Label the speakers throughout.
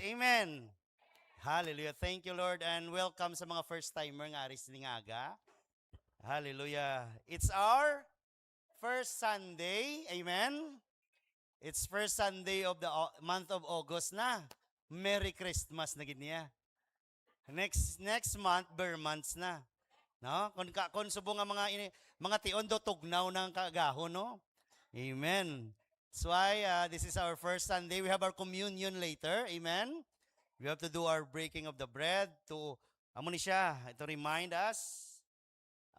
Speaker 1: Amen. Hallelujah. Thank you, Lord, and welcome sa mga first-timer nga aris ni Ngaga. Hallelujah. It's our first Sunday. Amen. It's first Sunday of the month of August na. Merry Christmas na gid niya. Next month, Bear months na. No? Kung subo nga mga tion do tugnaw ng kaagahon, no? Amen. That's why this is our first Sunday. We have our communion later. Amen. We have to do our breaking of the bread to, amo ni siya, to remind us.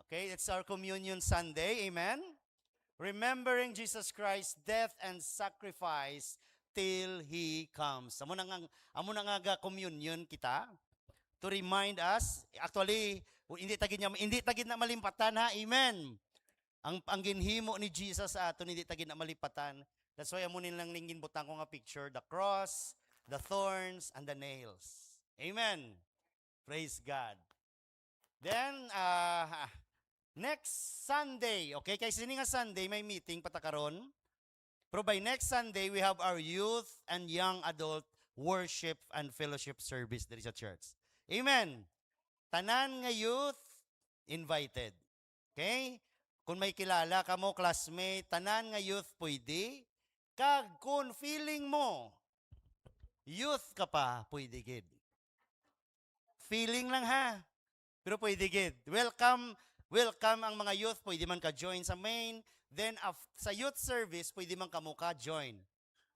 Speaker 1: Okay, it's our communion Sunday. Amen. Remembering Jesus Christ's death and sacrifice till He comes. Amo na nga communion kita to remind us. Actually, hindi tagid na malimpatan ha. Amen. Ang ginhimo ni Jesus sa aton hindi tagid na malipatan. That's why amo nilang ningin butang ko nga picture, the cross, the thorns, and the nails. Amen. Praise God. Then, next Sunday, okay, kay sini nga Sunday, may meeting patakaron. Pero by next Sunday, we have our youth and young adult worship and fellowship service there sa church. Amen. Tanan nga youth, invited. Okay? Kung may kilala ka mo, classmate, tanan nga youth pwede. Kag kung feeling mo, youth ka pa, pwede gid. Feeling lang ha. Pero pwede gid. Welcome ang mga youth, pwede man ka-join sa main. Then sa youth service, pwede man kamo ka-join.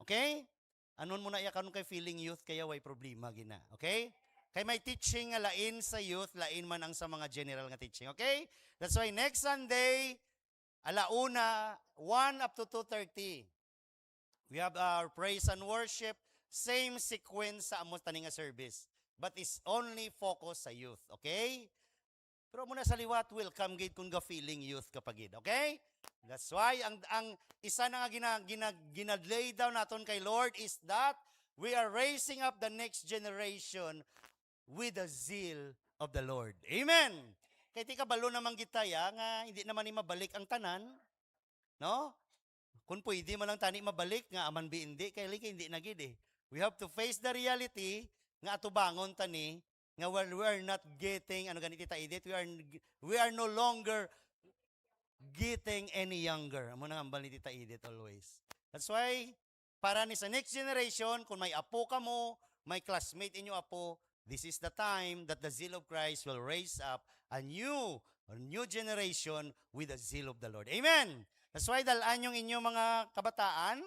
Speaker 1: Okay? Anon muna iya kanon kay feeling youth kaya way problema gina. Okay? Kay may teaching nga lain sa youth, lain man ang sa mga general nga teaching. Okay? That's why next Sunday, alauna, 1 up to 2:30. We have our praise and worship, same sequence sa amos tani nga service, but is only focus sa youth, okay? Pero muna sa liwat, welcome gate kung ga feeling youth kapag gid, okay? That's why ang isa na nga ginadlay down naton kay Lord is that we are raising up the next generation with the zeal of the Lord. Amen. Kay ti kabalo naman gitaya nga hindi naman ni mabalik ang tanan, no? Kung pwede man lang tani mabalik nga aman bi hindi kay hindi na gid eh. We have to face the reality nga atubangon tani nga we are not getting ano ganiti ta edit, we are no longer getting any younger. Amo nang ambal ni Tita Edith always. That's why para ni sa next generation kung may apo ka mo, may classmate inyo apo, this is the time that the zeal of Christ will raise up a new generation with the zeal of the Lord. Amen. That's why dalaan yung inyong mga kabataan,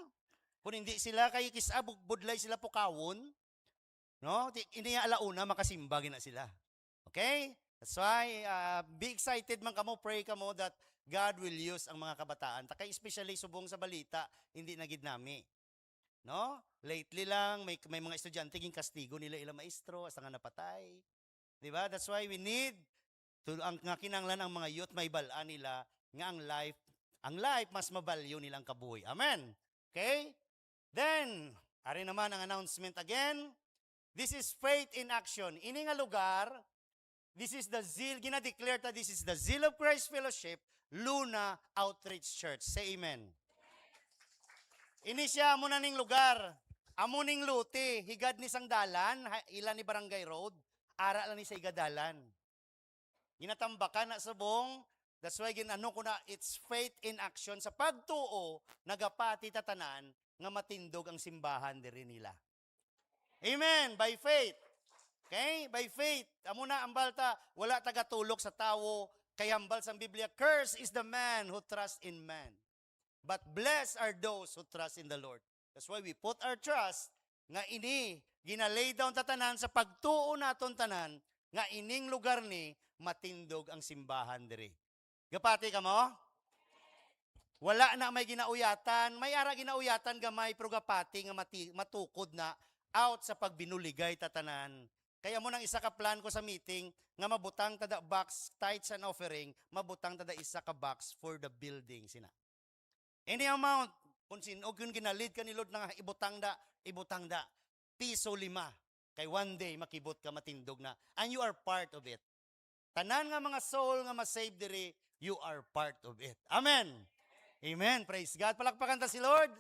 Speaker 1: kung hindi sila kay kisabog budlay sila pukawon, no? Hindi alauna makasimba gina sila. Okay? That's why be excited man kamo, pray kamo that God will use ang mga kabataan. Takay especially subong sa balita, hindi na gid nami. No? Lately lang may mga estudyante ging kastigo nila ilang maestro asa nga napatay. Di ba? That's why we need to ang nga kinanglan ang mga youth may balaan nila nga ang life mas mabalyo nilang kabuhi. Amen. Okay? Then, ari naman ang announcement again. This is faith in action. Ini nga lugar, this is the zeal, gina-declare ta, this is the zeal of Christ Fellowship, Luna Outreach Church. Say amen. Ini siya amo na ning lugar. Amo ning luti, higad ni sang dalan, ilan ni Barangay Road, ara lang ni sa igadalan. Ginatambakan na subong, that's why ginano ko na, it's faith in action. Sa pagtuo, nagapati tatanan, nga matindog ang simbahan diri nila. Amen, by faith. Okay? By faith. Amo na ang balta, wala tagatulok sa tawo, kay hambal sa Biblia, cursed is the man who trusts in man. But blessed are those who trust in the Lord. That's why we put our trust nga ini ginalay down tatanan sa pagtuo naton tanan nga ining lugar ni matindog ang simbahan diri. Gapati ka mo? Wala na may ginauyatan, may ara ginauyatan gamay pero gapati nga matukod na out sa pagbinuligay tatanan. Kaya mo nang isa ka plan ko sa meeting nga mabutang tada box tithes and offering, mabutang tada isa ka box for the building sina. Any amount kung sinog yun ginalid ka ni Lord nga ibutang da piso 5 kay one day makibot ka matindog na and you are part of it. Tanan nga mga soul nga ma-save diri, you are part of it. Amen. Amen. Praise God. Palakpakan ta si Lord.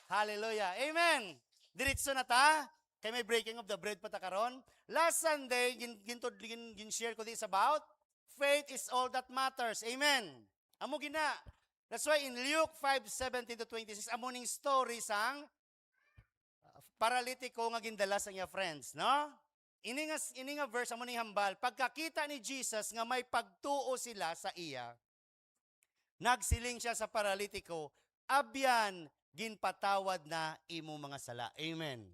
Speaker 1: Hallelujah. Amen. Diretso na ta. Kay may breaking of the bread pa ta karon. Last Sunday, gin-share ko this about faith is all that matters. Amen. Amo gina. That's why in Luke 5:17-26, amo ning story sang paralitiko nga gindala sa iya friends, no? Ini nga verse amo ning hambal, pagkakita ni Jesus nga may pagtuo sila sa iya, nagsiling siya sa paralitiko, abyan ginpatawad na imo mga sala. Amen.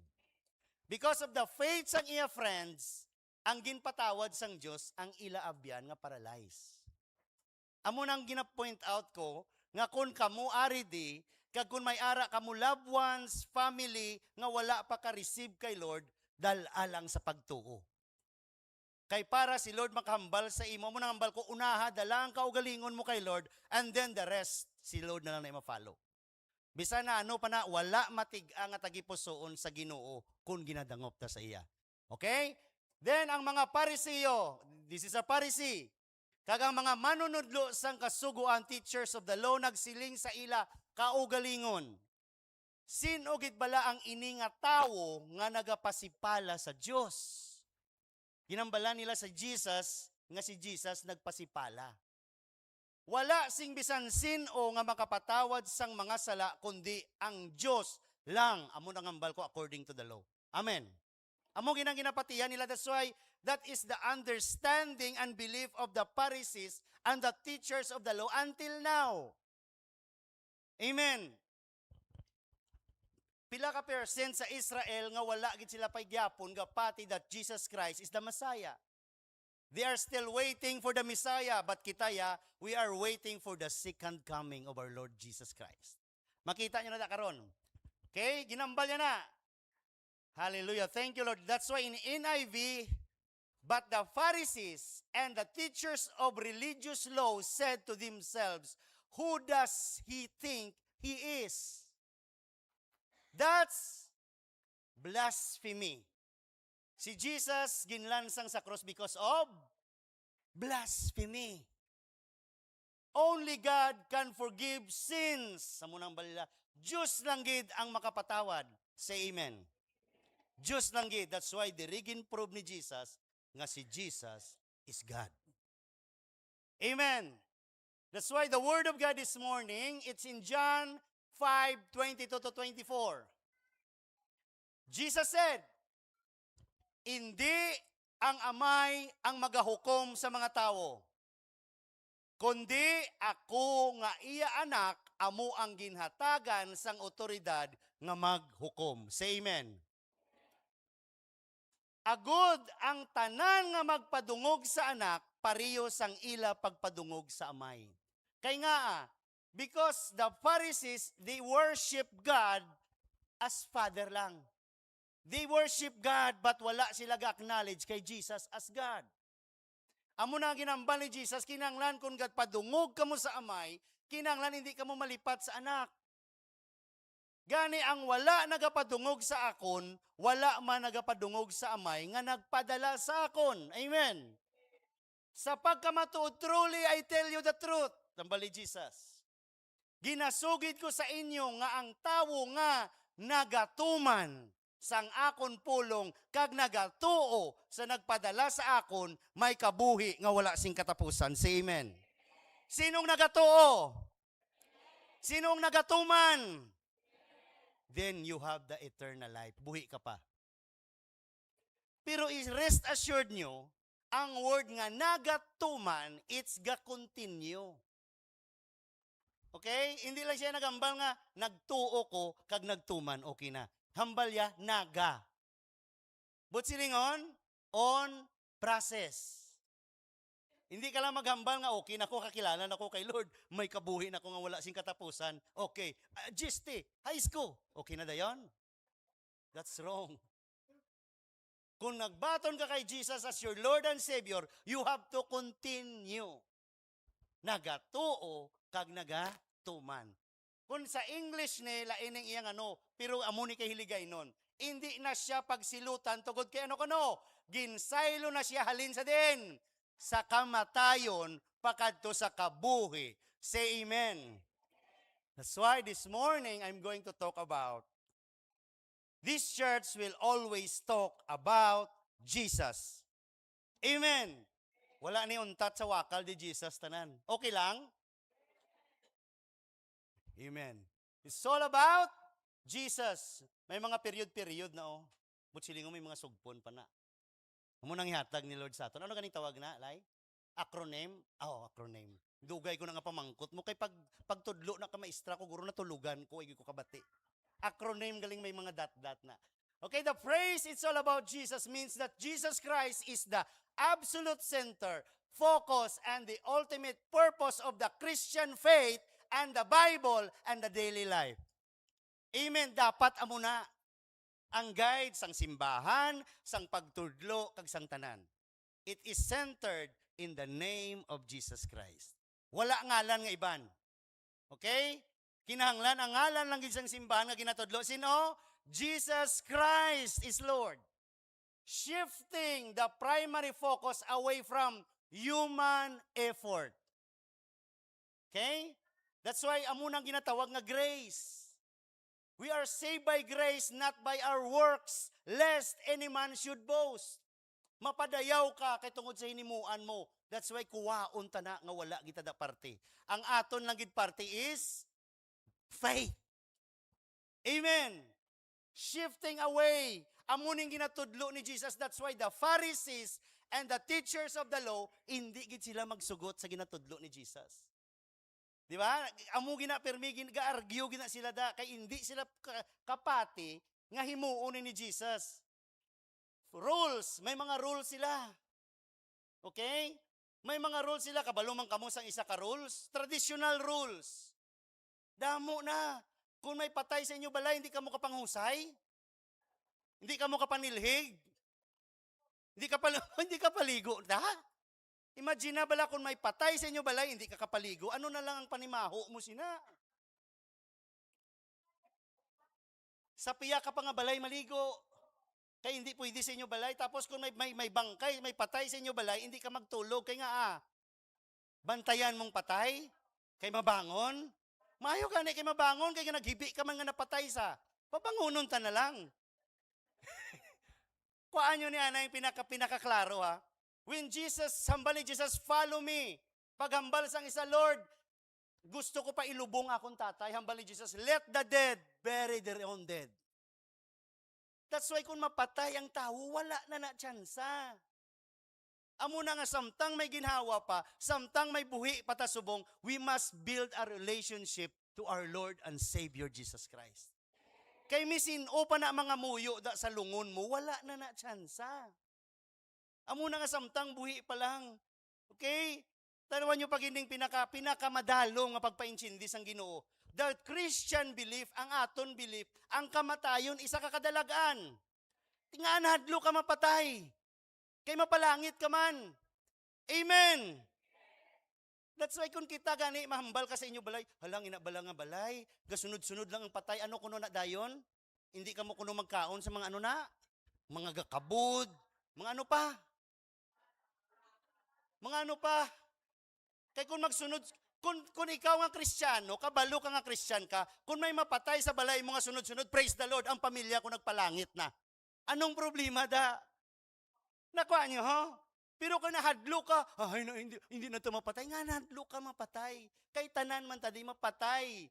Speaker 1: Because of the faith sang iya friends, ang ginpatawad sang Dios ang ila abyan nga paralyzed. Amo nang gina-point out ko nga kun kamo ari di, kag kun may ara kamo loved ones, family nga wala pa ka receive kay Lord, dalalang sa pagtuo. Kay para si Lord makahambal sa imo, mo nang hambal ko unaha dalang kaugalingon mo kay Lord, and then the rest si Lord na lang na ma-follow. Bisan na ano pa na wala matig-a nga tagipusoon sa Ginoo kung ginadangop ta sa iya. Okay? Then ang mga Pariseo, this is a Pharisee. Kagang mga manunudlo sang kasuguan, teachers of the law, nagsiling sa ila kaugalingon. Sino gid bala ang ini nga tawo nga nagapasipala sa Dios? Ginambala nila sa Jesus nga si Jesus nagpasipala. Wala sing bisan sino nga makapatawad sang mga sala kundi ang Dios lang. Amo nang hambal ko according to the law. Amen. Amo ginang ginapatihan nila, that's why that is the understanding and belief of the Pharisees and the teachers of the law until now. Amen. Pila ka percent sa Israel nga wala gid sila pagyapon gapati that Jesus Christ is the Messiah. They are still waiting for the Messiah, but kitaya, we are waiting for the second coming of our Lord Jesus Christ. Makita niyo na karon. Okay, ginambal niya na. Hallelujah. Thank you, Lord. That's why in NIV, but the Pharisees and the teachers of religious law said to themselves, who does he think he is? That's blasphemy. Si Jesus ginlansang sa cross because of blasphemy. Only God can forgive sins. Sa munang balila, Diyos lang gid ang makapatawad. Say amen. Diyos lang gid. That's why dirigin prove ni Jesus nga si Jesus is God. Amen. That's why the word of God this morning, it's in John 5:22-24. Jesus said, hindi ang amay ang magahukom sa mga tao, kundi ako nga iya anak, amo ang ginhatagan sang otoridad nga maghukom. Say amen. Agud ang tanan nga magpadungog sa anak, pariyo sang ila pagpadungog sa amay. Kay nga, because the Pharisees, they worship God as Father lang. They worship God but wala sila ga-acknowledge kay Jesus as God. Amo na ginambal ni Jesus, kinanglan kung padungog ka mo sa amay, kinanglan hindi ka mo malipat sa anak. Gani ang wala nagapadungog sa akon, wala man nagapadungog sa amay nga nagpadala sa akon. Amen. Sa pagkamatuod, truly I tell you the truth. Tambal ni Jesus. Ginasugid ko sa inyo nga ang tawo nga nagatuman sang akon pulong kag nagatuo sa nagpadala sa akon may kabuhi nga wala sing katapusan. Say amen. Sinong nagatuo? Sinong nagatuman? Then you have the eternal life. Buhi ka pa. Pero rest assured nyo, ang word nga nagatuman, it's ga-continue. Okay? Hindi lang siya nagambal nga, nagtuo ko, kag nagtuman, okay na. Hambal ya, naga. But silingon, on process. Hindi ka lang maghambal nga, okay na ko, kakilala na ko kay Lord, may kabuhi na ko nga wala sing katapusan. Okay, GST, high school, okay na dayon? That's wrong. Kung nagbaton ka kay Jesus as your Lord and Savior, you have to continue. Nagatuo, kag nagatuman. Kung sa English ni laining iyang pero amo ni kay hiligay nun. Hindi na siya pagsilutan tugod kay kano. Ginsaylo na siya halin sa din. Sa kamatayon, pakadto sa kabuhi. Say amen. That's why this morning I'm going to talk about This church will always talk about Jesus. Amen. Wala ni untat sa wakal di Jesus tanan. Okay lang? Amen. It's all about Jesus. May mga period-period na oh. Butsilingo may mga sugpon pa na. Amo nang ihatag ni Lord sa aton. Ano ganing tawag na, Lai? Acronym? Acronym. Dugay ko na nga pamangkot mo kay pagtudlo na ka maestra ko guro na tulugan ko igi ko kabati. Acronym galing may mga dot na. Okay, the phrase it's all about Jesus means that Jesus Christ is the absolute center, focus, and the ultimate purpose of the Christian faith and the Bible and the daily life. Amen. Dapat amo na ang guide sang simbahan, sang pagtudlo, kag sang tanan. It is centered in the name of Jesus Christ. Wala ngalan nga iban. Okay? Kinahanglan ang ngalan lang isang simbahan nga ginatudlo. Sino? Jesus Christ is Lord. Shifting the primary focus away from human effort. Okay? That's why amo nang ginatawag nga grace. We are saved by grace, not by our works, lest any man should boast. Mapadayaw ka kay tungod sa hinimuan mo. That's why kuwaon ta na nga wala kita da parte. Ang aton lang gid parte is faith. Amen. Shifting away. Amuning ginatudlo ni Jesus. That's why the Pharisees and the teachers of the law, hindi gid sila magsugot sa ginatudlo ni Jesus. Di ba? Amo ginapermigin, ga-argue gina sila da, kay hindi sila kapati nga himuon ni Jesus. Rules, may mga rules sila. Okay? May mga rules sila, kabalo man kamo sang isa ka rules, traditional rules. Damo na. Kung may patay sa inyo balay, hindi ka mo kapanghusay. Hindi ka mo kapanilhig. Hindi ka paligo. Da? Imagine na bala kung may patay sa inyo balay, hindi ka kapaligo. Ano na lang ang panimaho mo sina? Sa piya ka pa nga balay maligo. Kaya hindi pwede sa inyo balay. Tapos kung may bangkay, may patay sa inyo balay, hindi ka magtulog. Kaya nga bantayan mong patay. Kay mabangon. Maayo ka na kay mabangon. Kaya naghibi ka man nga napatay sa. Pabangunon ta na lang. Kuhaan nyo ni Ana yung pinakaklaro ha. When Jesus, hambal ni Jesus, follow me. Paghambal sang isa, Lord, gusto ko pa ilubong akong tatay. Hambal ni Jesus, let the dead bury their own dead. That's why kung mapatay ang tao, wala na tsansa. Amo na nga samtang may ginhawa pa, samtang may buhi patasubong, we must build a relationship to our Lord and Savior Jesus Christ. Kay misin-o pa na mga muyo da sa lungon mo, wala na tsansa. Amo na nga samtang buhi pa lang. Okay? Tanawan nyo pag hindi pinakamadalo nga pagpainchindi sang Ginoo. The Christian belief, ang aton belief, ang kamatayon, isa ka kadalagan. Tingaan hadlo ka mapatay. Kay mapalangit ka man. Amen. That's why kung kita gani, mahambal ka sa inyo balay, halang inabala nga balay, gasunod-sunod lang ang patay, ano kuno na dayon? Hindi ka mo kuno magkaon sa mga ano na? Mga gakabod, mga ano pa? Mga ano pa? Kaya kung magsunod, kung ikaw nga Kristiyano, kabalo ka nga Kristyan ka, kung may mapatay sa balay mga sunod-sunod, praise the Lord, ang pamilya ko nagpalangit na. Anong problema da? Nakuha nyo, ho? Pero kung nahadlo ka, ay, hindi na ito mapatay. Nga, nahadlo ka mapatay. Kay tanan man tadi mapatay.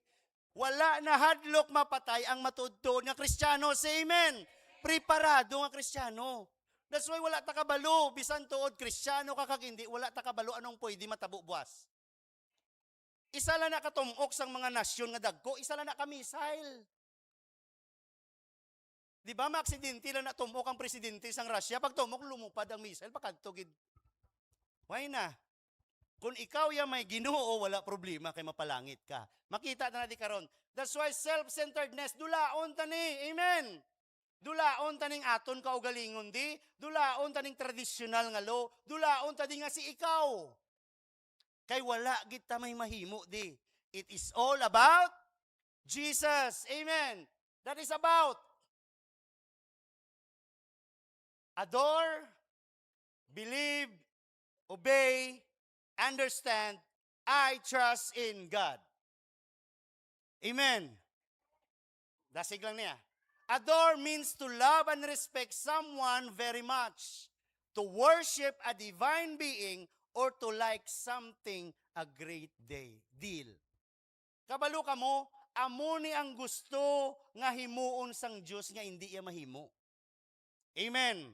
Speaker 1: Wala na hadlok mapatay ang matudtod nga Kristiyano. Say amen. Preparado nga Kristiyano. That's why wala ta kabalo, bisan tuod Kristiyano ka kag hindi, wala ta kabalo anong pwede matabo buwas. Isa lang na katumok sang mga nasyon nga dagko, isa lang na ka missile. Di ba maaksidente lang na tumok ang presidente sang Russia, pag tumok lumupad ang missile, pagkagtugid. Why na? Kung ikaw ya may Ginoo, wala problema kay mapalangit ka. Makita na natin karon. That's why self-centeredness, dulaon tani. Amen. Dulaon taning aton kaugalingon di, dulaon taning tradisyonal nga law, dulaon tani nga si ikaw. Kay wala kita may mahimo di. It is all about Jesus. Amen. That is about adore, believe, obey, understand, I trust in God. Amen. Dasig lang niya. Adore means to love and respect someone very much, to worship a divine being, or to like something a great deal. Kabalo ka mo, amo ni ang gusto nga himuon sang Diyos nga hindi iya mahimo. Amen.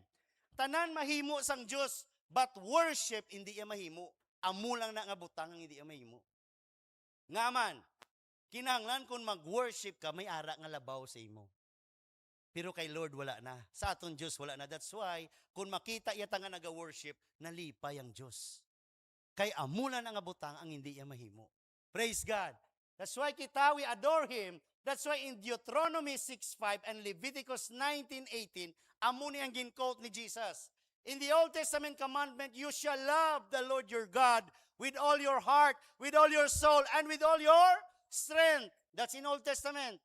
Speaker 1: Tanan mahimo sang Diyos, but worship hindi iya mahimo. Amo lang na nga butang ang hindi iya mahimo. Nga man, kinahanglan kung mag-worship ka, may ara nga labaw sa imo. Pero kay Lord wala na. Sa aton Diyos wala na. That's why, kung makita iya nga naga-worship, nalipay ang Diyos. Kay amulan ang abutang ang hindi iya mahimo. Praise God. That's why kita, we adore Him. That's why in Deuteronomy 6:5 and Leviticus 19:18, amo ni ang gin-quote ni Jesus. In the Old Testament commandment, you shall love the Lord your God with all your heart, with all your soul, and with all your strength. That's in Old Testament.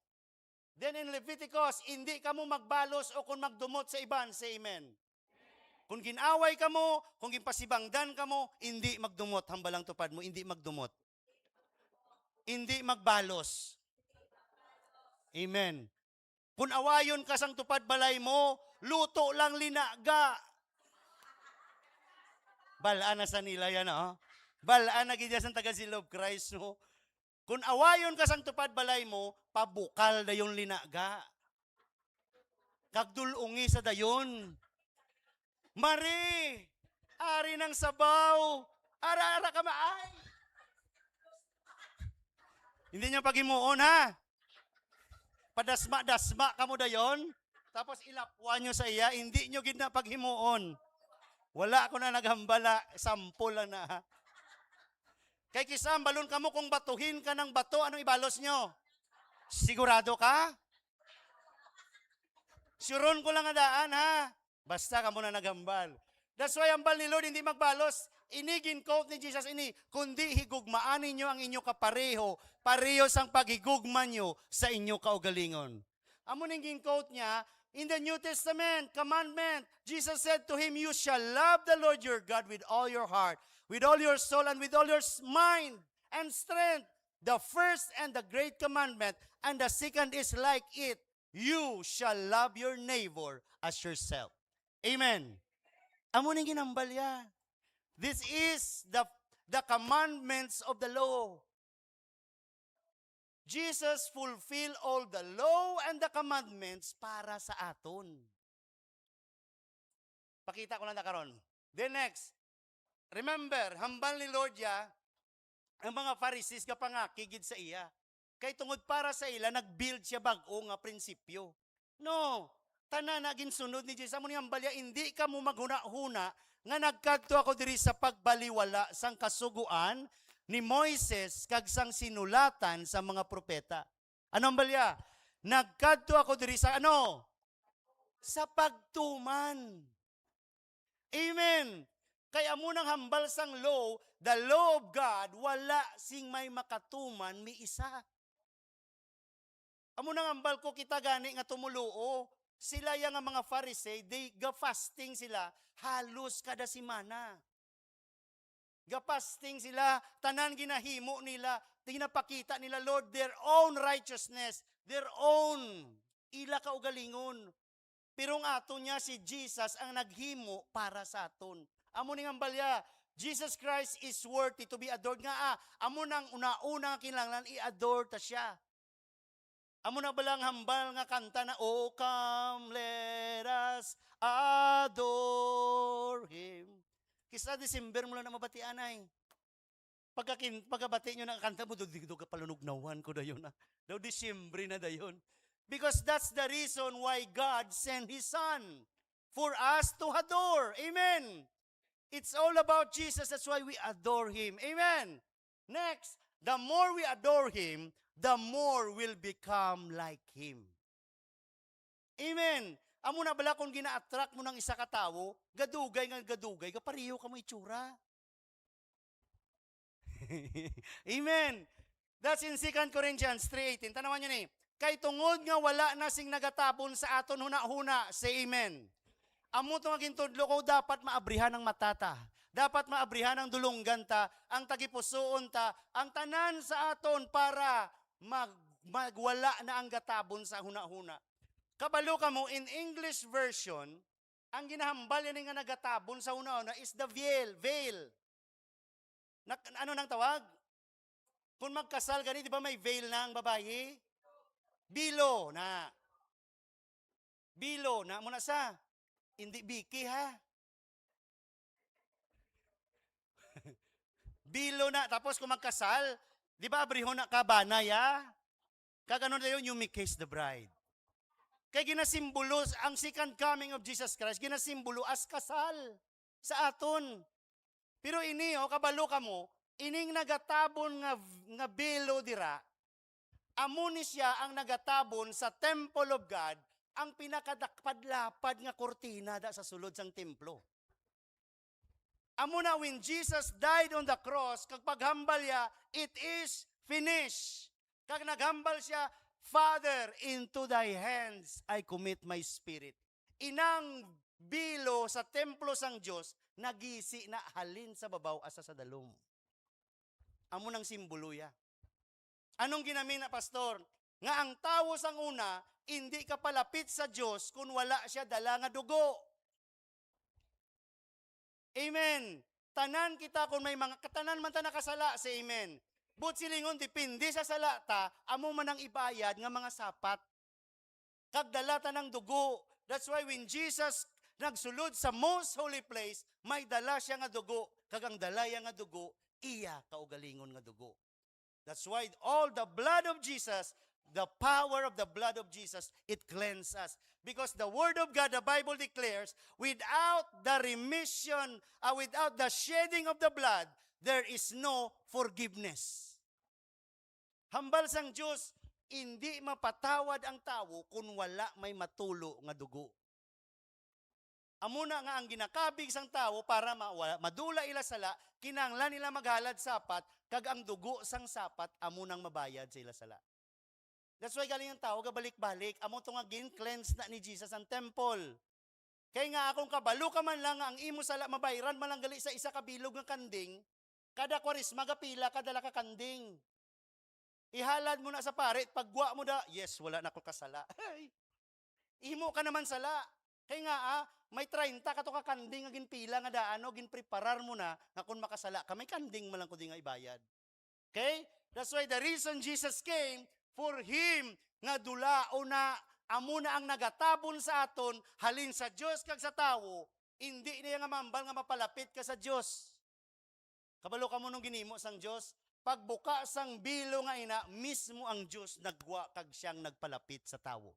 Speaker 1: Then in Leviticus, hindi ka mo magbalos o kung magdumot sa iban, say amen. Kung ginaway ka mo, kung ginpasibangdan ka mo, hindi magdumot. Hambalang tupad mo, hindi magdumot. Hindi magbalos. Amen. Kung awayon ka sang tupad balay mo, luto lang linaga. Balaan na sa nila yan, oh. Balaan na gidya sang taga Silob Christ, no? Kung awayon ka sang tupad balay mo, pabukal da yung linaga. Kagdulungi sa dayon. Mari, ari ng sabaw, ara-ara ka maay. Hindi niyo paghimuon, ha? Padasma-dasma ka mo dayon, tapos ilapwa nyo sa iya, hindi nyo gid na paghimuon. Wala ko na naghambala, sample lang na, ha? Kay kisam, balon ka mo kung batuhin ka ng bato, anong ibalos nyo? Sigurado ka? Suron ko lang ang daan, ha? Basta ka muna naghambal. That's why ang bal ni Lord hindi magbalos. Inigin quote ni Jesus ini, kundi higugmaan ninyo ang inyo kapareho, pareho sang paghigugma nyo sa inyo kaugalingon. Amo ning quote niya, in the New Testament commandment, Jesus said to him, you shall love the Lord your God with all your heart, with all your soul, and with all your mind and strength. The first and the great commandment, and the second is like it. You shall love your neighbor as yourself. Amen. Amo ning ginambal ya. This is the commandments of the law. Jesus fulfilled all the law and the commandments para sa aton. Pakita ko lang na karon. Then next, remember, hambal ni Lord ya, ang mga Pharisees ka pa nga, kigid sa iya. Kay tungod para sa ila, nag-build siya bag-o nga prinsipyo. No, tanan na ginsunod ni Jesus. Amo ni hambal ya, hindi ka mo maghuna-huna, nga nagkadto ako diri sa pagbaliwala sang kasuguan ni Moises kag sang sinulatan sa mga propeta. Ano balya? Nagkadto ako diri sa ano? Sa pagtuman. Amen. Kaya mo nang hambal sang law, the law of God, wala sing may makatuman mi isa. Amo nang hambal ko kita gani nga tumuluo. Sila yang mga Pharisee, they ga-fasting sila halos kada semana. Ga-fasting sila, tanan ginahimo nila, ginapakita nila, Lord, their own righteousness, their own ila kaugalingon. Pero ang ato niya si Jesus ang naghimo para sa aton. Amo ning ambalya, Jesus Christ is worthy to be adored nga. Amo nang una-una kinahanglan i-adore ta siya. Amo na balang hambal nga kanta na, oh come let us adore Him. Kisa December mo lang na mabatian ay. Pagkabati nyo ng kanta mo, doon ka palunugnawan ko dayon. Daw December na dayon. Because that's the reason why God sent His Son. For us to adore. Amen. It's all about Jesus. That's why we adore Him. Amen. Next, the more we adore Him, the more will become like Him. Amen. Amo na bala kung gina-attract mo ng isa ka tawo, gadugay, kapariho ka mo itsura. Amen. That's in 2 Corinthians 3:18. Tanawan nyo ni, kay tungod nga wala na sing nagatabon sa aton huna-huna, say amen. Amo itong agintudlo ko, dapat maabrihan ng matata. Dapat maabrihan ng dulunggan ta, ang tagipusoon ta, ang tanan sa aton para magwala na ang gatabon sa huna-huna. Kabalo ka mo, in English version, ang ginahambal yan nga nagatabon sa una-una is the veil. Ano nang tawag? Kung magkasal gani, di ba may veil na ang babae? Bilo na. Bilo na muna sa. Hindi biki ha. Bilo na. Tapos kung magkasal, di ba abrihon na ka banay ha? Kagano na yun, you may kiss the bride. Kaya ginasimbolo, ang second coming of Jesus Christ, ginasimbolo as kasal sa aton. Pero ini, kabalo ka mo, ining nagatabon nga bilo dira, amo ni siya ang nagatabon sa temple of God, ang pinakadakpad-lapad nga kortina da sa sulod sang templo. Amo na when Jesus died on the cross, kag paghambal niya, it is finished. Kag naghambal siya, Father, into thy hands I commit my spirit. Inang bilo sa templo sang Diyos, nagisi na halin sa babaw asa sa dalom. Amo nang simbolo ya. Anong ginamin na pastor? Nga ang tao sang una, hindi ka palapit sa Diyos kung wala siya dala nga dugo. Amen. Tanan kita kung may mga, katanan man ta nakasala sa amen. But silingon, dipindi sa salata, amo man ang ibayad nga mga sapat. Kagdalata ng dugo. That's why when Jesus nagsulod sa most holy place, may dala siya nga dugo. Kagang dalaya nga dugo, iya kaugalingon nga dugo. That's why all the blood of Jesus, the power of the blood of Jesus, it cleanses us. Because the word of God, the Bible declares, without the remission, without the shedding of the blood, there is no forgiveness. Hambal sang Diyos, hindi mapatawad ang tao kung wala may matulo nga dugo. Amo na nga ang ginakabig sang tao para madula ila sala, kinanglan nila maghalad sapat, kag ang dugo sang sapat, amo nang mabayad sa ila sala. That's why galing ang tao, gabalik-balik, amo to nga gin-cleanse na ni Jesus ang temple. Kaya nga akong kabalo ka man lang, ang imo sala mabayran man lang gali sa isa kabilog ng kanding, kada kwarisma gapila, kadala ka kanding. Ihalad mo na sa parit, pagwa mo da, yes, wala na ko kasala. Imo ka naman sala. Kaya nga, may 30 ka to ka kanding nga ginpila nga daano, ginpreparar mo na, nga kung makasala ka, may kanding mo lang ko di nga ibayad. Okay? That's why the reason Jesus came, for Him, nga dula o na, amo na ang nagatabon sa aton, halin sa Diyos kag sa tao, hindi niya nga mambal nga mapalapit ka sa Diyos. Kabalo ka mo nung ginimo sang Diyos, pagbuka sang bilo nga ina, mismo ang Diyos nagwa kag siyang nagpalapit sa tao.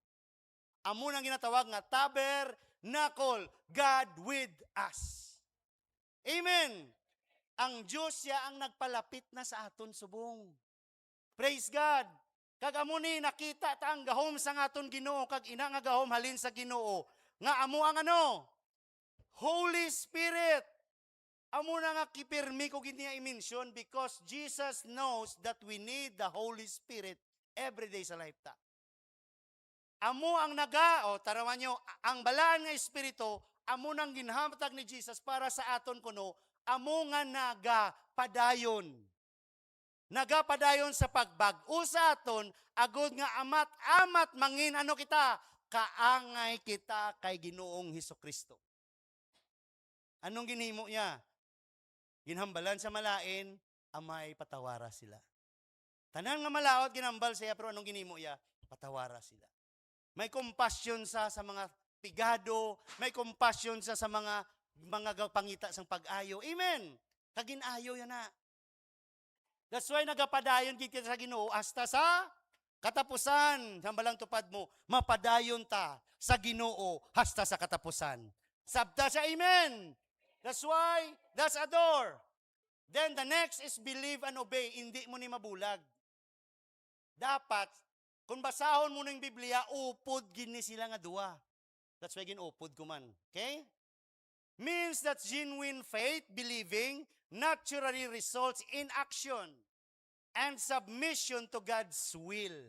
Speaker 1: Amo nang ginatawag nga tabernacle, God with us. Amen. Ang Diyos siya ang nagpalapit na sa aton subong. Praise God. Kag amo ni nakita ta ang gahom sa aton Ginoo, kag ina nga gahom halin sa Ginoo. Nga amo ang ano? Holy Spirit. Amo na nga kipirmi ko gindi nga i-mention because Jesus knows that we need the Holy Spirit every day sa life ta. Amo ang tarawan nyo, ang balaan nga Espiritu, amo nang ginhamatag ni Jesus para sa aton kuno, amo nga nagapadayon. Nagapadayon sa pagbag-o sa aton, agod nga amat mangin ano kita, kaangay kita kay Ginoong Hesukristo. Anong ginhimo niya? Ginhambalan sa malain, amay patawara sila. Tanan nga malaot ginhambal siya, pero anong ginhimo niya? Patawara sila. May compassion sa mga pigado, may compassion sa mga pangita sang pag-ayo. Amen. Kaginayo yan na. That's why nagapadayon kita sa Ginoo hasta sa katapusan. Hambalang tupad mo, mapadayon ta sa Ginoo hasta sa katapusan. Sabta siya, amen. That's why, that's a door. Then the next is believe and obey. Hindi mo ni mabulag. Dapat, kung basahon mo ng Biblia, upod gini sila nga dua. That's why ginupod ko man. Okay? Means that genuine faith, believing, naturally results in action and submission to God's will.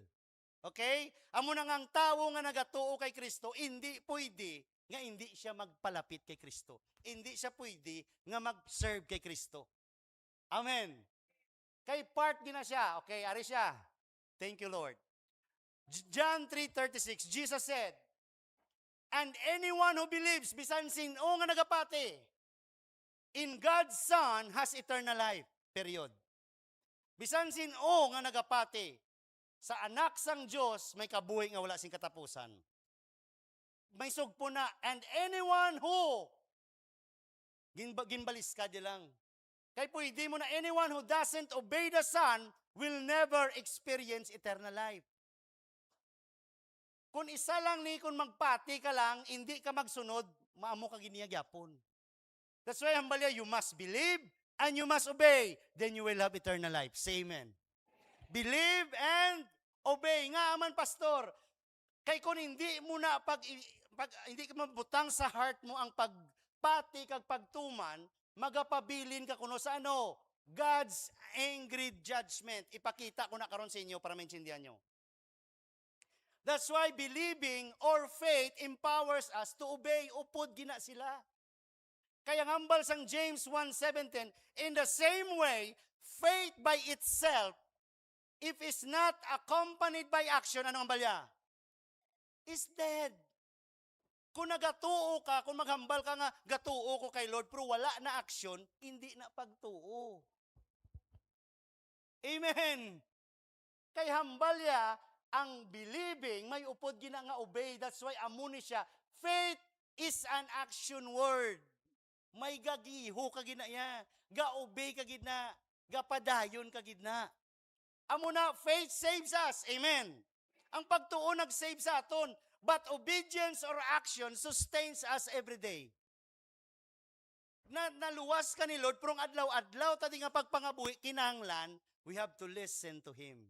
Speaker 1: Okay? Amo na nga ang tao nga nagatuo kay Kristo, hindi pwede nga hindi siya magpalapit kay Kristo. Hindi siya pwede nga mag-serve kay Kristo. Amen. Kay part gina siya. Okay, ari siya. Thank you, Lord. John 3:36, Jesus said, And anyone who believes, bisan sin-o nga nagapati, in God's Son has eternal life. Period. Bisan sin-o nga nagapati, sa anak sang Diyos, may kabuhi nga wala sing katapusan. May sugpo na, and anyone who, ginbalis ka di lang. Kaya pwede mo na, anyone who doesn't obey the Son will never experience eternal life. Kung isa lang ni, kung magpati ka lang, hindi ka magsunod, maamo ka giniyagyapon. That's why, hambalya, you must believe and you must obey. Then you will have eternal life. Say amen. Believe and obey. Nga aman, pastor. Kay kung hindi mo na, hindi ka mabutang sa heart mo ang pagpati kag pagtuman, magapabilin ka kuno sa ano? God's angry judgment. Ipakita ko na karon sa inyo para maintindihan nyo. That's why believing or faith empowers us to obey. Upod gina sila. Kaya ngambal sang James 1:17, in the same way, faith by itself, if is not accompanied by action, ano ambalya? Is dead. Kung nagatuo ka, kung maghambal ka nga, gatuo ko kay Lord, pero wala na action, hindi na pagtuo. Amen. Kay hambalya, ang believing, may upod gina nga obey. That's why amuni siya. Faith is an action word. May gagiho ka gina ya. Ga-obey ka gina. Gapadayon ka gina. Amo na, faith saves us. Amen. Ang pagtuo nag-save sa aton. But obedience or action sustains us every day. Naluwas ka ni Lord, pero adlaw-adlaw, tadi nga pagpangabuhi, kinahanglan, we have to listen to Him.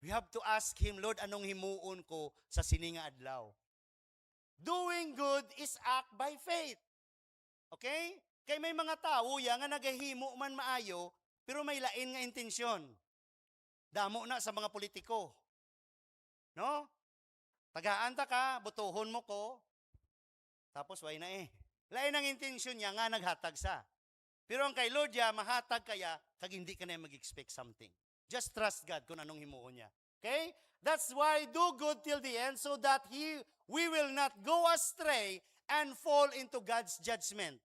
Speaker 1: We have to ask Him, Lord, anong himuon ko sa sininga adlaw? Doing good is act by faith. Okay? Kay may mga tao ya nga nagahimo man maayo, pero may lain nga intensyon. Damo na sa mga politiko. No? Tagaanta ka, butuhon mo ko, tapos way na eh. Lain ang intensyon niya nga naghatag sa. Pero ang kay Lord ya, mahatag kaya, kag hindi ka na mag-expect something. Just trust God kung anong himuon niya. Okay? That's why do good till the end so that we will not go astray and fall into God's judgment.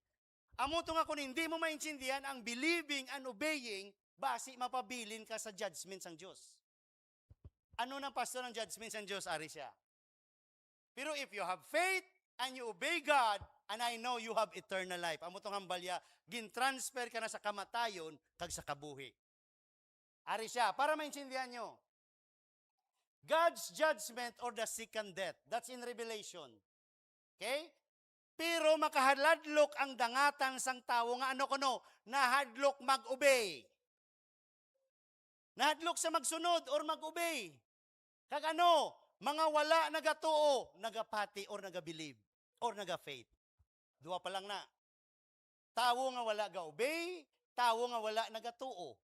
Speaker 1: Amo to nga kung hindi mo maintindihan ang believing and obeying, basi mapabilin ka sa judgment ng Diyos. Ano ng pastor ng judgment ng Diyos? Ari siya. Pero if you have faith and you obey God, and I know you have eternal life. Amo tong hambalya, gin-transfer ka na sa kamatayon kag sa kabuhi. Ari siya, para maintindihan nyo. God's judgment or the second death. That's in Revelation. Okay? Pero makahadlok ang dangatan sang tao nga ano kuno, nahadlok mag-obey. Nahadlok sa magsunod or mag-obey. Kag ano, mga wala nagatuo, nagapati or nagabilib or nagafaith. Dua pa lang na. Tao nga wala ga-obey, tao nga wala nagatuo.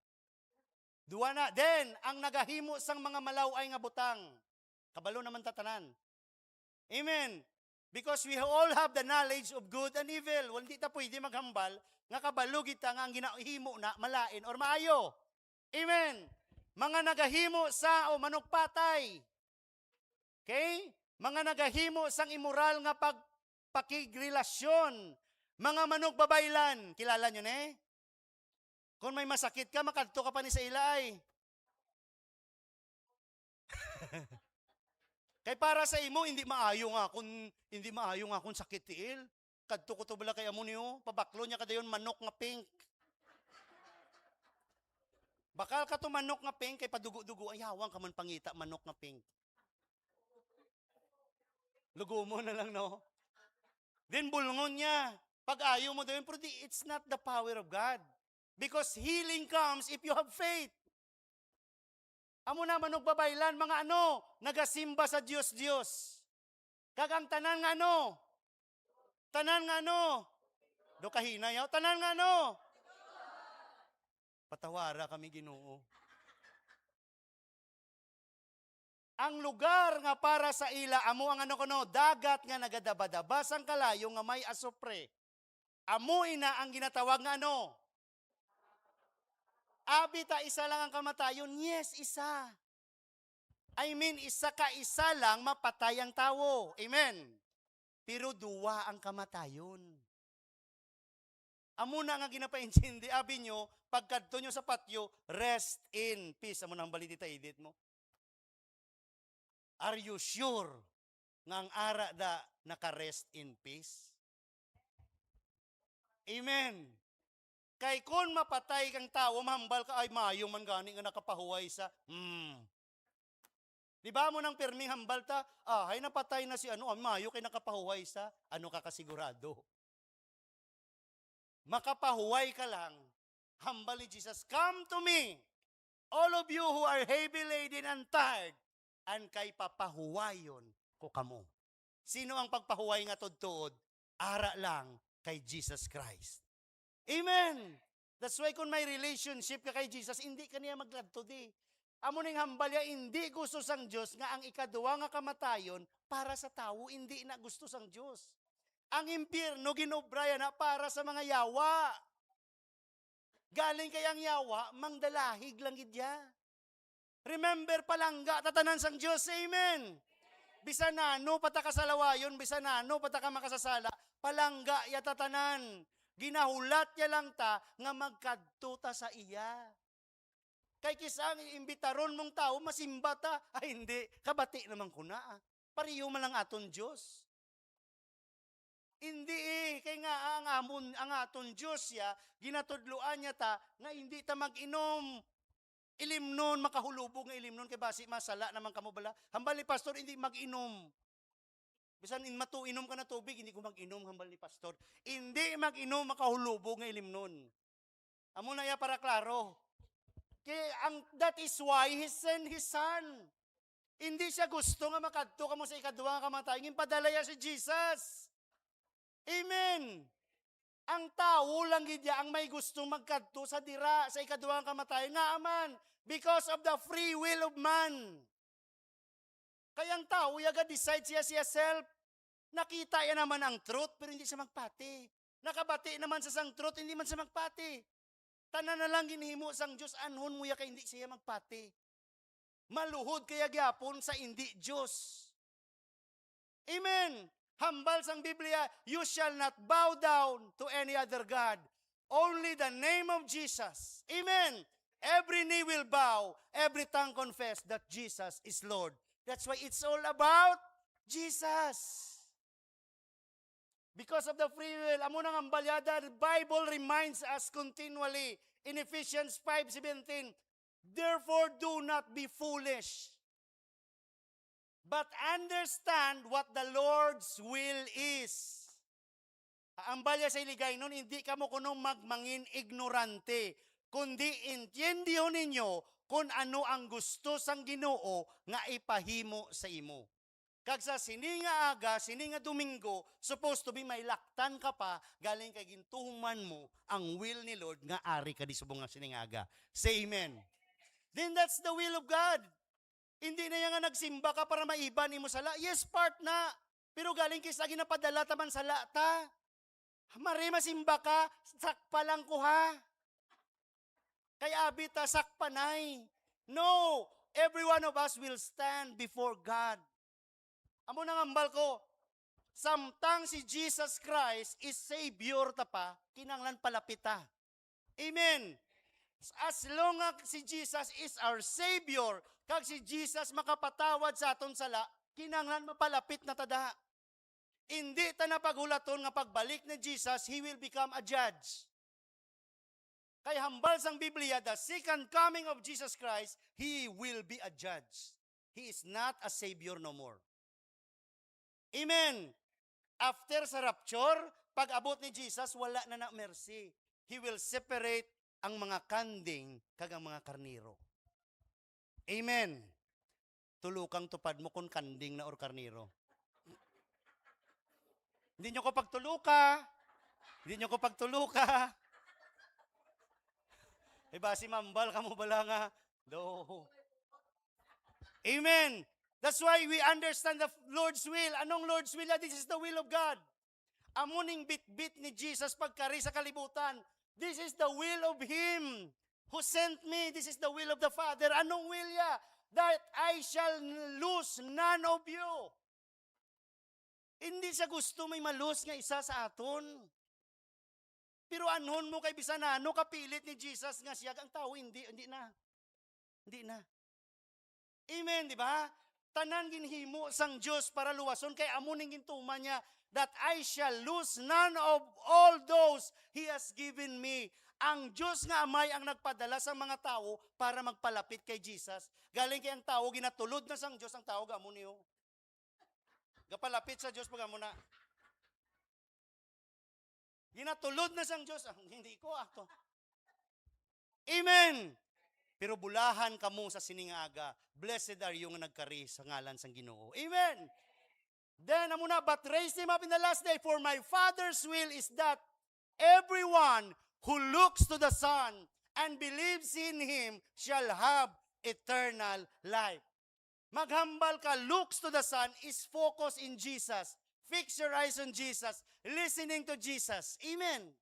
Speaker 1: Dua na. Then, ang nagahimo sang mga malaway nga butang. Kabalo naman tatanan. Amen. Because we all have the knowledge of good and evil. Hindi ta pwede maghambal, nga kabalo kita nga ang ginahimo na malain or maayo. Amen. Mga nagahimo sa o manukpatay. Okay? Mga nagahimo sang immoral nga pakigrelasyon. Mga manukbabaylan. Kilala nyo na eh? Kung may masakit ka, makadto ka pa ni sa ilay. Kay para sa imo, hindi maayo nga kung sakit tiil. Kadto ko to bala kay amo niyo, pabaklo niya kadayon manok nga pink. Bakal ka to manok nga pink, kay padugo-dugo, ay hawang ka man pangita, manok nga pink. Lugo mo na lang, no? Then bulngon niya. Pag ayaw mo doon, pero it's not the power of God. Because healing comes if you have faith. Amo na manugbabaylan, mga ano, nagasimba sa Diyos. Kagang tanan nga ano? Tanan nga ano? Do kahina yaw? Tanan nga ano? Patawara kami Ginoo. Ang lugar nga para sa ila, amo ang ano kuno, dagat nga nagadabadaba sang kalayo nga may asupre. Amo ina ang ginatawag nga ano? Abi ta isa lang ang kamatayon? Yes, isa. I mean, isa ka isa lang mapatay ang tao. Amen. Pero duwa ang kamatayon. Amo na nga ginapaintindi, abi nyo, pagkadto nyo sa patio, rest in peace. Amo na ang baliti ta edit mo. Are you sure nga ang ara da naka-rest in peace? Amen. Kay kung mapatay kang tao, mahambal ka, ay mayo man gani nga nakapahuway sa, Di ba mo nang pirming hambal ta, ay napatay na si ano, mayo kay nakapahuway sa, ano ka kasigurado? Makapahuway ka lang, hambal ni Jesus, come to me, all of you who are heavy laden and tired, and kay papahuwayon ko kamo. Sino ang pagpahuway nga tudtuod? Ara lang kay Jesus Christ. Amen. That's why kung may relationship ka kay Jesus, hindi ka niya magladto di. Amo ning hambalya, hindi gusto sang Diyos nga ang ikaduwa nga kamatayon para sa tao, hindi na gusto sang Diyos. Ang impyerno ginobraya na para sa mga yawa. Galing kay ang yawa, mangdalahig lang gidya. Remember palangga, tatanan sang Diyos, amen. Bisanano, pataka sa lawayon, bisanano, pataka makasasala, palangga, yatatanan. Ginahulat niya lang ta, nga magkadtuta sa iya. Kay kisang iimbitaron mong tao, masimba ta. Ay hindi, kabati naman ko na. Pariyo man lang aton Diyos. Hindi kay nga ang aton Diyos ya, ginatudluan niya ta, nga hindi ta mag-inom. Ilimnon, makahulubog nga ilimnon, kay basi masala naman kamo bala. Hambal ni pastor, hindi mag-inom. Bisan inom ka na tubig, hindi ko mag-inom, hambal ni pastor. Hindi mag-inom, makahulubog nga ilimnon. Amo na ya para klaro. That is why He sent His Son. Hindi siya gusto nga makadto ka mo sa ikaduwa nga kamatayon. Padala ya si Jesus. Amen. Ang tao lang gidya ang may gustong magkadto sa dira sa ikaduwa nga kamatayon. Nga aman, because of the free will of man. Kaya ang tao, yaga decide siya self. Nakita ya naman ang truth, pero hindi siya magpati. Nakabati naman sa sang truth, hindi man siya magpati. Tanan na lang ginhimo sang Diyos, anhon mo ya kay hindi siya magpati. Maluhod kaya gyapon sa hindi Diyos. Amen. Hambal sang Biblia, you shall not bow down to any other God. Only the name of Jesus. Amen. Every knee will bow, every tongue confess that Jesus is Lord. That's why it's all about Jesus. Because of the free will, amo nang ambalyada, the Bible reminds us continually in Ephesians 5:17, therefore do not be foolish, but understand what the Lord's will is. Ambalya sa iligay nun, hindi ka mo kuno magmangin ignorante, kundi intindihin ninyo kung ano ang gusto sang Ginoo nga ipahimo sa imo. Kag sa sininga aga, sininga Domingo, supposed to be may laktan ka pa, galing kay gintuhuman mo ang will ni Lord nga ari ka di subong nga sininga aga. Say amen. Then that's the will of God. Hindi na yan nga nagsimba ka para maiban mo sala. Yes, part na. Pero galing kay sa ginapadala taman sala ta. Mari masimba ka, sakpa lang ko ha. Kaya abita sakpanay. No, every one of us will stand before God. Amo nang ambal ko, samtang si Jesus Christ is Savior ta pa, kinanglan palapita. Amen. As long as si Jesus is our Savior, kag si Jesus makapatawad sa aton sala, kinanglan mapalapit na tada. Hindi ta na paghulaton nga pagbalik ni Jesus, He will become a judge. Kay hambal sang Biblia, the second coming of Jesus Christ, He will be a judge. He is not a Savior no more. Amen. After sa rapture, pag abot ni Jesus, wala na mercy. He will separate ang mga kanding kag ang mga karniro. Amen. Tulukang tupad mo kung kanding na or karniro. Hindi nyo ko pagtuluka. Hindi nyo ko pagtuluka. Iba si mambal, kamo bala nga. Do. Amen. That's why we understand the Lord's will. Anong Lord's will? This is the will of God. Amuning bit-bit ni Jesus pagkari sa kalibutan. This is the will of Him who sent me. This is the will of the Father. Anong will ya? that I shall lose none of you. Hindi sa gusto may malus nga isa sa aton. Pero anon mo kay bisan ano kapilit ni Jesus nga siya ang tao hindi na. Hindi na. Amen, di ba? Tanan ginhimo sang Dios para luwason kay amo ning gintuman niya that I shall lose none of all those He has given me. Ang Diyos nga amay ang nagpadala sa mga tao para magpalapit kay Jesus. Galing kay ang tao, ginatulod na sang Diyos, ang tao gamo niyo. Gapalapit sa Diyos pag amo na. Ginatulod na sang Diyos, hindi ko ato. Amen. Pero bulahan kamo sa siningaga. Blessed are you nga nagkari sa ngalan sang Ginoo. Amen. Then amo na, but raise him up in the last day, for my Father's will is that everyone who looks to the Son and believes in Him shall have eternal life. Maghambal ka, looks to the Son is focus in Jesus. Fix your eyes on Jesus. Listening to Jesus. Amen.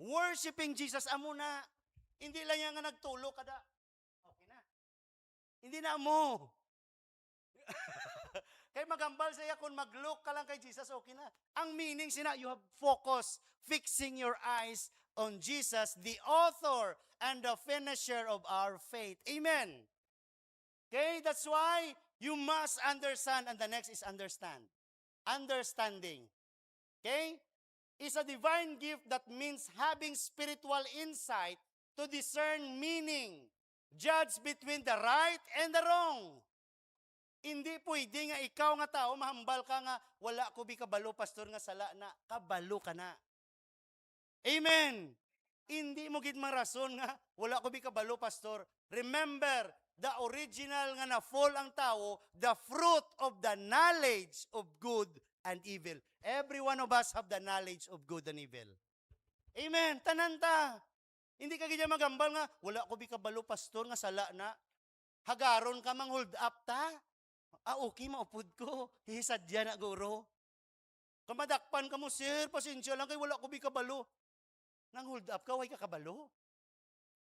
Speaker 1: Worshiping Jesus. Amo na. Hindi lang yan nga nagtulo kada. Okay na. Hindi na mo. Kaya maghambal siya kung mag-look ka lang kay Jesus, okay na. Ang meaning sina, you have focus, fixing your eyes on Jesus, the author and the finisher of our faith. Amen. Okay, that's why you must understand, and the next is understand. Understanding. Okay? Is a divine gift that means having spiritual insight to discern meaning, judge between the right and the wrong. Hindi pwede nga ikaw nga tao, mahambal ka nga, wala ko bi kabalo, pastor nga sala na, kabalo ka na. Amen. Hindi mo gid marason nga, wala ko bi kabalo, pastor. Remember, the original nga na-fall ang tao, the fruit of the knowledge of good and evil. Every one of us have the knowledge of good and evil. Amen. Tananta. Hindi ka gid magambal nga, wala ko bi kabalo, pastor nga sala na. Hagaron ka mang hold up ta. Okay, maupod ko. Hisadya na, guro. Kamadakpan ka mo, sir, pasensya lang, kay wala ko bi kabalo. Nang hold up ka, way ka kabalo.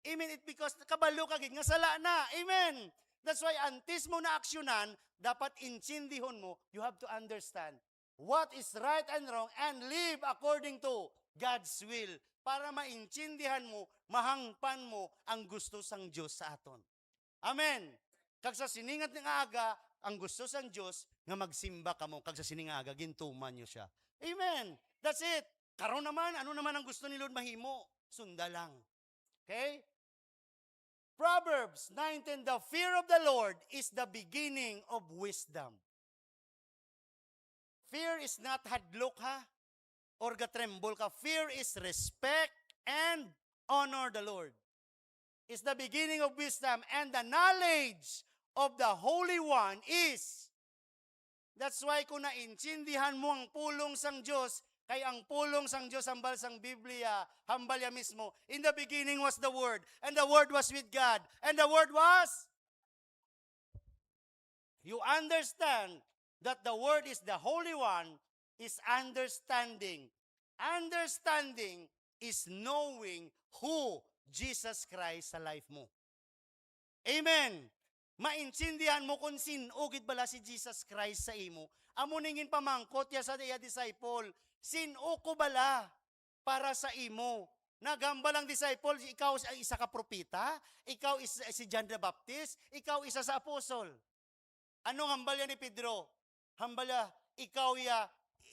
Speaker 1: Amen, it because kabalo ka, nga sala na. Amen. That's why, antes mo na aksyonan, dapat insindihon mo, you have to understand what is right and wrong and live according to God's will. Para maintindihan mo, mahangpan mo ang gusto sang Diyos sa aton. Amen. Kag sa siningat ng aga, ang gusto sang Diyos nga magsimba kamo kag sa siningaga gintuman niyo siya. Amen. That's it. Karon naman ano naman ang gusto ni Lord mahimo? Sunda lang. Okay? Proverbs 19, the fear of the Lord is the beginning of wisdom. Fear is not hadlok ha or gatremble ka. Fear is respect and honor the Lord. It's the beginning of wisdom, and the knowledge of the Holy One is. That's why kung naintindihan mo ang pulong sang Diyos, kay ang pulong sang Diyos hambal sang Biblia, hambal ya mismo. In the beginning was the Word, and the Word was with God, and the Word was. You understand that the Word is the Holy One, is understanding. Understanding is knowing who Jesus Christ sa life mo. Amen. Maintindihan mo kung sinugid bala si Jesus Christ sa imo. Amo ningin pamangkot ya sa iya disciple, sinu ko bala para sa imo. Nagambal ang disciple, ikaw ay isa ka propeta, ikaw is si John the Baptist, ikaw isa sa apostol. Anong hambal ya ni Pedro? Hambal ya, ikaw ya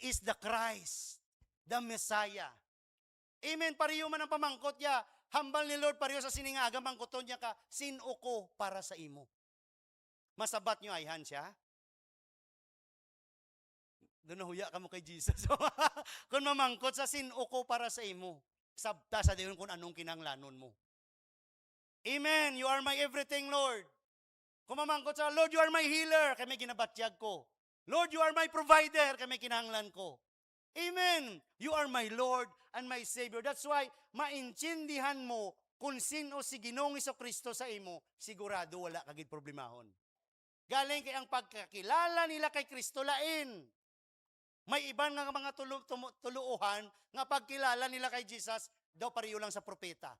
Speaker 1: is the Christ, the Messiah. Amen, pariyo man ang pamangkot ya. Hambal ni Lord pariyo sa siningaga, mangkuton niya ka, sinu ko para sa imo. Masabat nyo ayhan siya? Doon nahuya ka mo kay Jesus. Kung mamangkot sa sinuko para sa imo, sabta sa diyon kung anong kinanglanon mo. Amen. You are my everything, Lord. Kung mamangkot sa, Lord, you are my healer, kay may ginabatyag ko. Lord, you are my provider, kay may kinahanglan ko. Amen. You are my Lord and my Savior. That's why, maintindihan mo kung sino si Ginoong Jesucristo sa imo, sigurado wala kagid problemahon. Galing kay ang pagkakilala nila kay Kristo lain. May ibang nga mga tuluuhan nga pagkilala nila kay Jesus, daw pariyo lang sa propeta.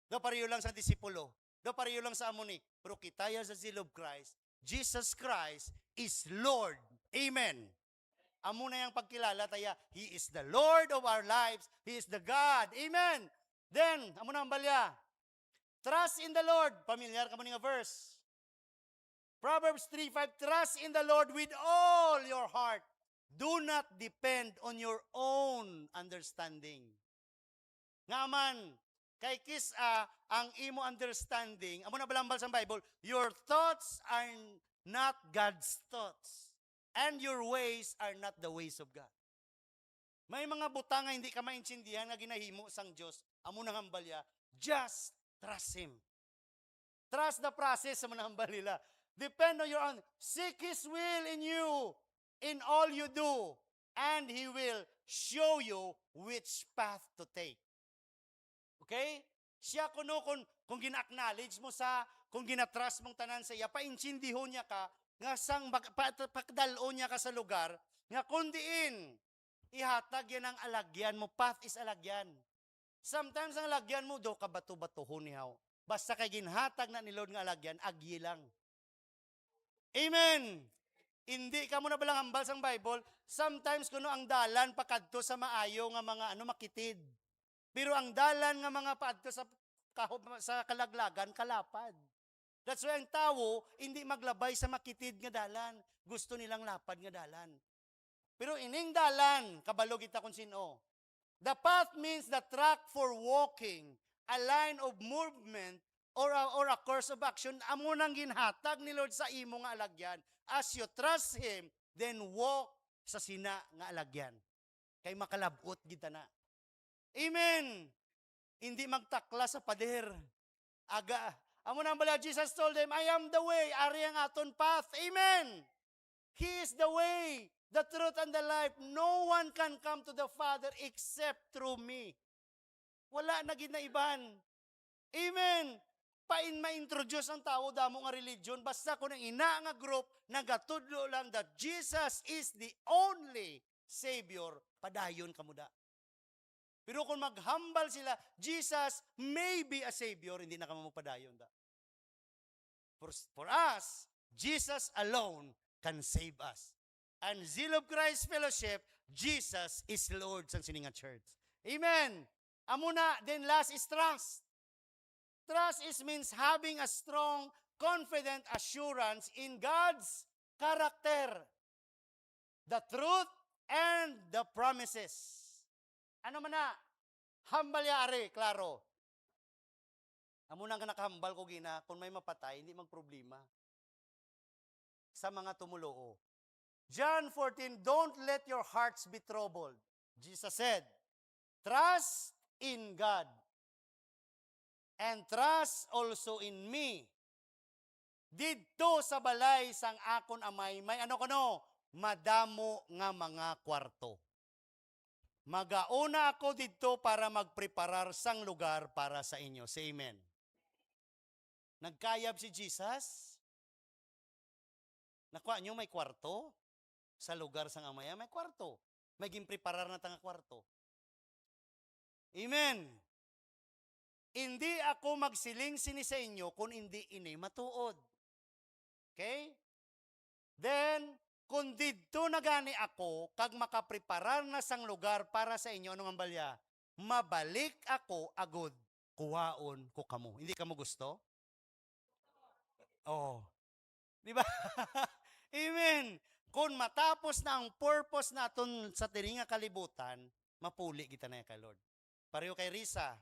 Speaker 1: Daw pariyo lang sa disipulo. Do pareho lang sa amon ni. Pero kitaya sa zeal of Christ, Jesus Christ is Lord. Amen. Amo na yung pagkilala taya, He is the Lord of our lives. He is the God. Amen. Then, amo na ang balya. Trust in the Lord. Pamilyar ka mo nga verse. Proverbs 3:5, trust in the Lord with all your heart. Do not depend on your own understanding. Nga man, kay ang imo understanding, amo na balambal sa Bible, your thoughts are not God's thoughts. And your ways are not the ways of God. May mga butang nga hindi ka maintindihan nga ginahimo sang Diyos, amo nang hambalya, just trust Him. Trust the process sa manahambal nila. Depend on your own. Seek His will in you, in all you do, and He will show you which path to take. Okay? Siya kung gina-acknowledge mo kung gina-trust mong tanan sa iya, paintindiho niya ka, nga sang pakdalo niya ka sa lugar, nga kundiin, ihatag yan ang alagyan mo. Path is alagyan. Sometimes ang alagyan mo, do ka bato-batuhon niyaw. Basta kay ginhatag na ni Lord nga alagyan, agyi lang. Amen! Hindi ka mo na balang hambal sang Bible, sometimes kuno ang dalan pakadto sa maayo nga mga makitid. Pero ang dalan nga mga paadto sa kalaglagan, kalapad. That's why ang tao, hindi maglabay sa makitid nga dalan. Gusto nilang lapad nga dalan. Pero ining dalan, kabalo kita kung sino. The path means the track for walking, a line of movement, or a course of action. Amo nang ginhatag ni Lord sa imo nga alagyan. As you trust Him, then walk sa sina nga alagyan. Kay makalabot kita na. Amen! Hindi magtakla sa pader. Aga. Amo nang bala, Jesus told them, I am the way, ari ang aton path. Amen! He is the way, the truth, and the life. No one can come to the Father except through me. Wala na ginaiban. Amen! Ma-introduce ang tao damo nga religion, basta kung ang ina nga group, nagatudlo lang that Jesus is the only Savior, padayon kamuda. Pero kung maghambal sila, Jesus may be a Savior, hindi na kamo magpadayon da. For us, Jesus alone can save us. And Zeal of Christ Fellowship, Jesus is Lord sa Sininga Church. Amen! Amo na, then last is trust. Trust means having a strong, confident assurance in God's character, the truth, and the promises. Ano man na? Hambal yari, klaro. Amo nang nakahambal ko gina, kung may mapatay, hindi magproblema. Sa mga tumuloo. John 14, don't let your hearts be troubled. Jesus said, trust in God. And trust also in me. Didto sa balay sang akon amay, may madamo nga mga kwarto. Magauna ako didto para magpreparar sang lugar para sa inyo. Say amen. Nagkayab si Jesus. Nakuha nyo may kwarto. Sa lugar sang amaya, may kwarto. May gimpreparar na tanga kwarto. Amen. Hindi ako magsiling sini sa inyo kung hindi ini matuod. Okay? Then, kung didto na gani ako, kag makapreparar na sang lugar para sa inyo, anong ambalya? Mabalik ako agod, kuhaon ko kamo. Hindi kamo gusto? Oh. Di ba? Amen. Kung matapos na ang purpose naton sa tiringa kalibutan, mapuli kita na kay Lord. Pareho kay Risa,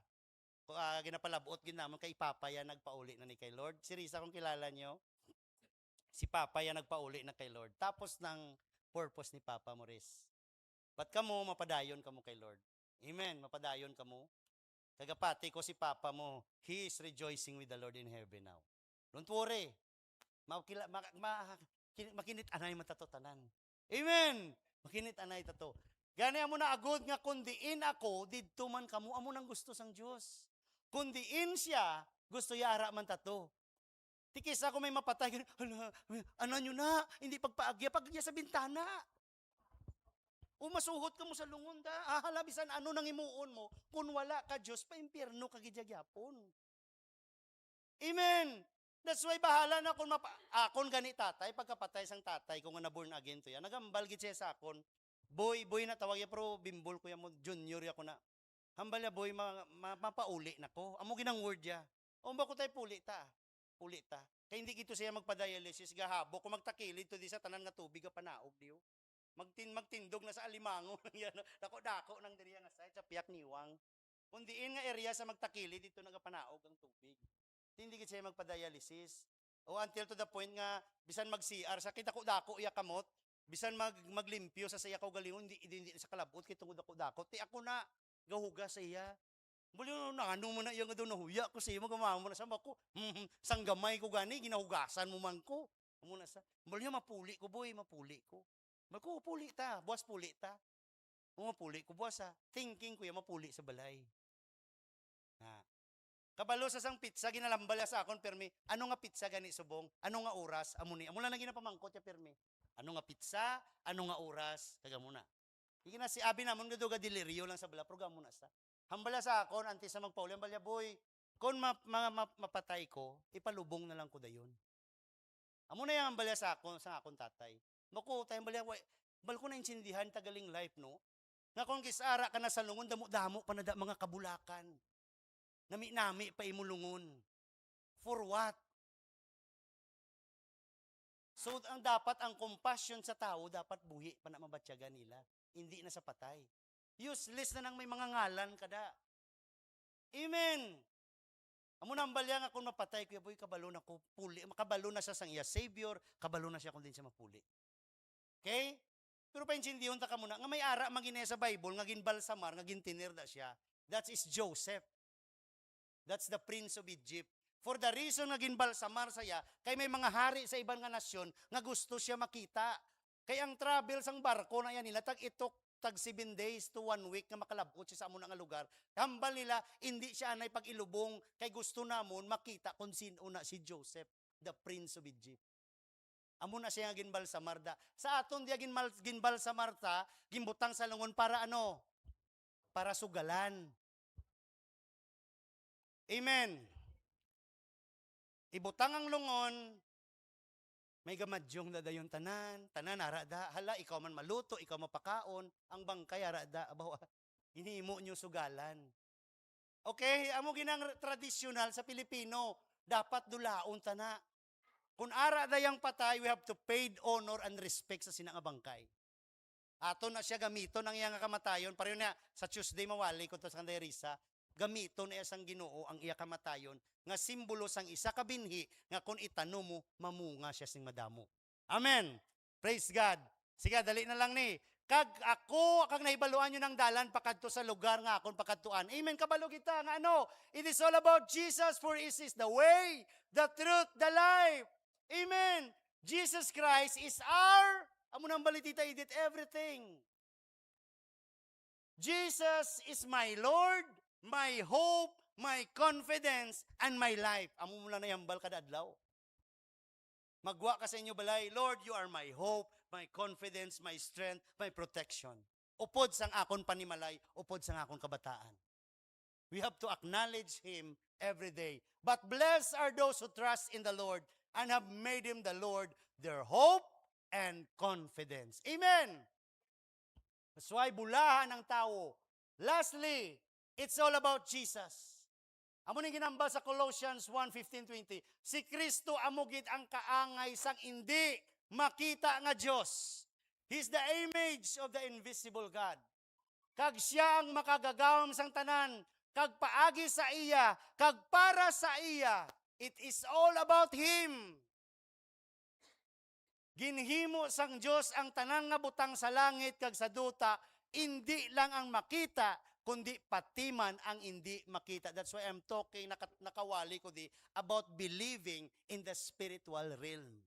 Speaker 1: ginapalabot ginamon kay Papa ya nagpauli na ni kay Lord. Si Risa kung kilala nyo, si Papa ya nagpauli na kay Lord. Tapos ng purpose ni Papa Maurice. Ba't kamo mapadayon kamo kay Lord? Amen, mapadayon kamo. Kagapati ko si Papa mo, he is rejoicing with the Lord in heaven now. Don't worry. Makinit anay matatotanan. Amen. Makinit anay tato. Gani amo na agod nga kundiin ako, didto man kamo, amo nang gusto sang Dios. Kundiin siya, gusto yara man tato. Tikis ako may mapatay, ano nyo na, hindi pagpaagya sa bintana. Masuhot ka mo sa lungon da, halabisan ano nang imuon mo, kung wala ka Diyos, pa impyerno ka gidyagapon. Amen. That's why bahala na kung akon gani tatay, pagkapatay sang tatay, kung na born again to yan, nagambal gid siya sa akon. Boy na tawag ya, pero bimbol ko ya mo, junior ya ko na. Hambal ya boy, mapauli na ko. Amo ginang word ya. O ba ko tayo puli ta? Puli ta. Kaya hindi gito siya magpa-dialysis, gahabo, kung magtakilid to di sa tanan nga tubig, panaog diyo. Magtindog na sa alimango. Dako-dako nang diriya nga side, sa piyak niwang. Kundiin nga area sa magtakilid, dito nagapanaog ang tubig. Hindi gid siya magpa-dialysis. O until to the point nga, bisan mag-CR, sa kita-dako iya kamot, bisan maglimpyo sa saya ko galingon, hindi sa kalabot, kay tungod dako-dako, ti ako na, gahuga sa iya. Muli na, ano mo na iya nga doon, nahuya ko sa iya, magamama mo na sa mako, sang gamay ko gani, ginahugasan mo man ko. Muna sa, muli mapuli ko boy, mapuli ko. Mako, puli ta, buwas puli ta. Mapuli ko, buwas ha. Thinking ko yung mapuli sa balay. Ha. Kabalo sa sang pizza, ginalambal sa akon, permi, ano nga pizza gani subong? Ano nga oras? Amo na ginapamangkot ya permi. Ano nga pizza? Ano nga oras? Taga muna. Hindi na si Abi namon nga doga delirio lang sa bala, program muna sa. Hambala sa akon, antes sa magpauli, hambalya, boy, kung mapatay ko, ipalubong na lang ko dayon. Amo na yung hambalya sa akon tatay. Maku, tayo hambalya, bal ko na insindihan, tagaling life, no? Nga kung kisara ka na sa lungon, damo-damo pa na mga kabulakan. Nami-nami pa imulungon. For what? So, ang dapat, ang compassion sa tao, dapat buhi pa na mabatyagan nila. Hindi na sa patay. Useless na nang may mga ngalan kada. Amen. Amo nang balya nga kung mapatay, kuya boy, kabalo na ko puli. Kabalo na siya sang iya Savior, kabalo na siya kung din siya mapuli. Okay? Pero painsindiyon ta ka muna, nga may ara magine sa Bible, nga ginbalsamar, nga gintinirda siya. That is Joseph. That's the Prince of Egypt. For the reason nga ginbalsamar saya, kay may mga hari sa ibang nga nasyon nga gusto siya makita. Kay ang travel sang barko na yan nila, tag 7 days to 1 week nga makalabot siya sa amo nga lugar. Hambal nila, hindi siya anay pag-ilubong, kay gusto namon makita kung sino na si Joseph, the Prince of Egypt. Amo na siya nga ginbalsamar da. Sa aton diya ginbalsamar ta, gimbutang sa lungon para ano? Para sugalan. Amen. Ibutang ang lungon, may gamadyong dadayon tanan arada, hala, ikaw man maluto, ikaw mapakaon, ang bangkay arada, abaw, hinimo nyo sugalan. Okay, amo ginang tradisyonal sa Pilipino, dapat dulaon tana. Kung arada yang patay, we have to pay honor and respect sa sinang bangkay. Ato na siya gamito ng iyang kamatayon, pareho na sa Tuesday mawali ko to sa kanday Risa, gamito na isang Ginoo ang iya kamatayon nga simbolo sang isa ka binhi nga kung itano mo mamunga siya sing madamo. Amen. Praise God. Sige, dali na lang ni. Kag nahibaluan nyo ng dalan pakadto sa lugar nga akon pakadtuan. Amen. Kabalo kita nga ano? It is all about Jesus, for He is the way, the truth, the life. Amen. Jesus Christ is our, amo nang balitita, He did everything. Jesus is my Lord, my hope, my confidence, and my life. Amo mo lang na yambal kada adlaw. Magwa ka sa inyo balay, Lord, you are my hope, my confidence, my strength, my protection. Upod sang akon panimalay, upod sang akon kabataan. We have to acknowledge Him every day. But blessed are those who trust in the Lord and have made Him the Lord their hope and confidence. Amen! That's why bulahan ng tao. Lastly, it's all about Jesus. Amo ning ginambal sa Colossians 1:15-20. Si Kristo amugid ang kaangay sang indi makita nga Dios. He's the image of the invisible God. Kag siya ang makagagawom sang tanan, kag paagi sa iya, kag para sa iya. It is all about Him. Ginhimo sang Dios ang tanan nga butang sa langit kag sa duta, hindi lang ang makita, kundi pati man ang hindi makita. That's why I'm talking, nakawali ko di, about believing in the spiritual realm.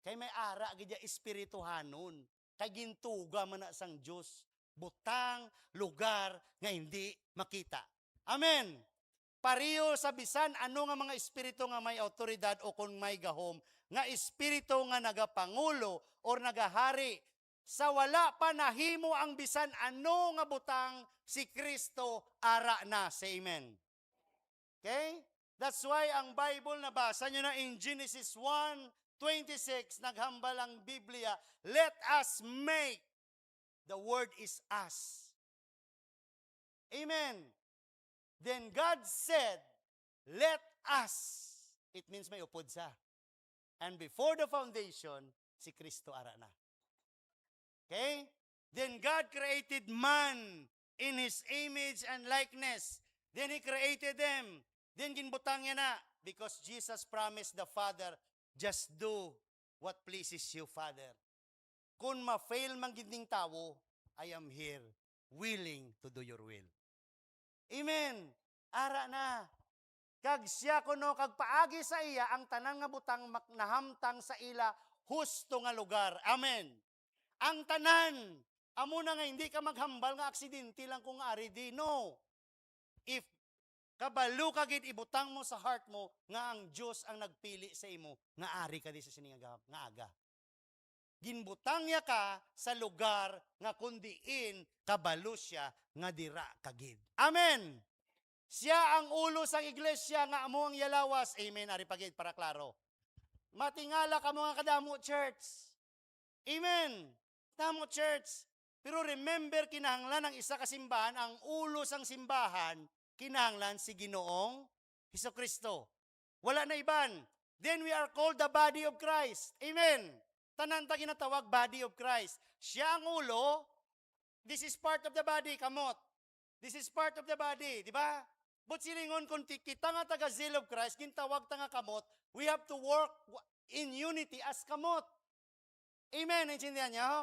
Speaker 1: Kay may ara, gidya espirituhanon. Kay gintuga man na sang Diyos. Butang, lugar, nga hindi makita. Amen. Pariyo sa bisan, ano nga mga espiritu nga may autoridad o kung may gahom, nga espiritu nga nagapangulo or nagahari, sa wala pa nahimo ang bisan ano nga butang, si Kristo ara na. Say amen. Okay? That's why ang Bible, nabasa nyo na in Genesis 1:26, naghambal ang Biblia, let us make. The word is us. Amen. Then God said, let us. It means may upod sa. And before the foundation, si Kristo ara na. Okay? Then God created man in His image and likeness. Then He created them. Then ginbutang niya na. Because Jesus promised the Father, just do what pleases you, Father. Kung ma-fail man ginding tao, I am here, willing to do your will. Amen. Ara na. Kag siya kuno kag paagi sa iya ang tanan nga butang nahamtang sa ila husto nga lugar. Amen. Ang tanan, amo na nga hindi ka maghambal nga aksidente lang kung ari di. No. If kabalo ka gid ibutang mo sa heart mo nga ang Dios ang nagpili sa imo nga ari ka di sa sining nga aga. Ginbutang niya ka sa lugar nga kundiin kabalo siya nga dira kagid. Amen. Siya ang ulo sang iglesia nga amo ang yalawas. Amen. Ari pagid para klaro. Matingala ka mga kadamo church. Amen. Damo church. Pero remember, kinahanglan ng isa ka simbahan, ang ulo sang simbahan, kinahanglan si Ginoong Hesukristo. Wala na iban. Then we are called the body of Christ. Amen. Tanan ta ginatawag body of Christ. Siya ang ulo. This is part of the body, kamot. This is part of the body, di ba? But silingon kung kita nga taga zeal of Christ, gintawag ta nga kamot, we have to work in unity as kamot. Amen. Naintindihan niya, ho?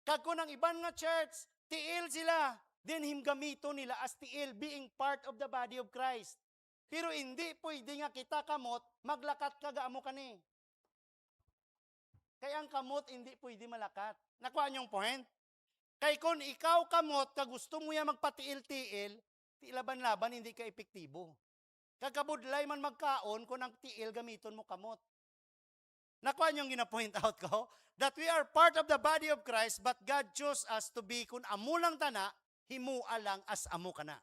Speaker 1: Kag kung ang iban nga church, tiil sila, then himgamito nila as tiil, being part of the body of Christ. Pero hindi pwede nga kita kamot, maglakat ka gaamo kani. Kaya ang kamot hindi pwede malakat. Nakuha niyong point? Kay kung ikaw kamot, ka gusto mo yan magpatiil-tiil, tilaban-laban, hindi ka epektibo. Kakabudlay man magkaon, kung ang tiil, gamiton mo kamot. Nakuha niyong gina-point out ko? That we are part of the body of Christ, but God chose us to be, kung amo lang tana, himua lang as amo ka na.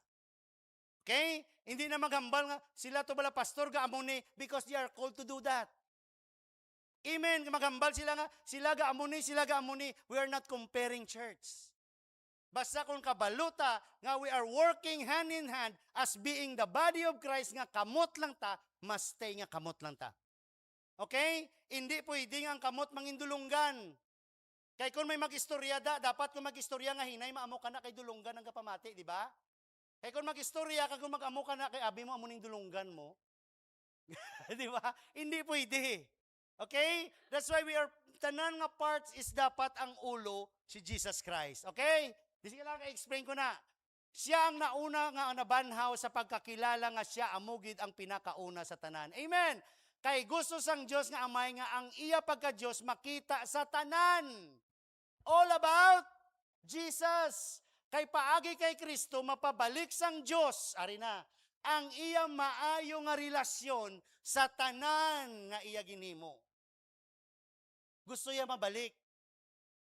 Speaker 1: Okay? Hindi na maghambal nga, sila to bala pastor ga amo ni, because they are called to do that. Amen. Maghambal sila nga, sila ga amo ni, sila ga amo ni. We are not comparing church. Basta kung kabaluta, nga we are working hand in hand as being the body of Christ, nga kamot lang ta, must stay nga kamot lang ta. Okay? Hindi pwedeng ang kamot mangindulunggan. Kay kung may mag-istorya dapat kung mag-istorya nga hinay, maamo ka na kay dulunggan ang kapamati, di ba? Kay kung mag-istorya ka, kung mag-amo ka na kay abi mo, amuning dulunggan mo. Di ba? Hindi pwede. Okay? That's why we are, tanan nga parts is dapat ang ulo si Jesus Christ. Okay? Sige lang, i-explain ko na. Siya ang nauna nga nabanhaw sa pagkakilala nga siya amugid ang pinakauna sa tanan. Amen! Kay gusto sang Diyos nga amay nga ang iya pagka-Diyos makita sa tanan. All about Jesus. Kay paagi kay Kristo, mapabalik sang Diyos, ari na, ang iya maayo nga relasyon sa tanan nga iya ginimo. Gusto iya mabalik.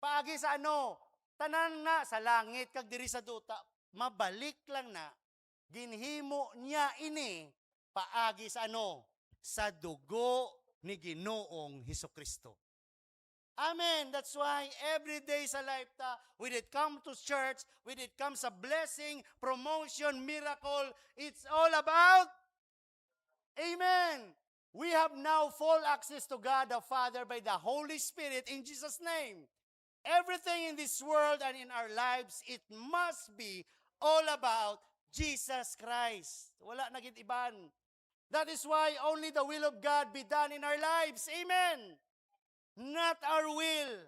Speaker 1: Paagi sa ano? Tanan na sa langit, kag diri sa duta, mabalik lang na, ginhimo niya ini, paagi sa ano? Sa dugo ni Ginoong Hesukristo. Amen. That's why every day sa life ta, when it comes to church, when it comes a blessing, promotion, miracle, it's all about, amen. We have now full access to God the Father by the Holy Spirit in Jesus' name. Everything in this world and in our lives, it must be all about Jesus Christ. Wala na gid iban. That is why only the will of God be done in our lives. Amen. Not our will.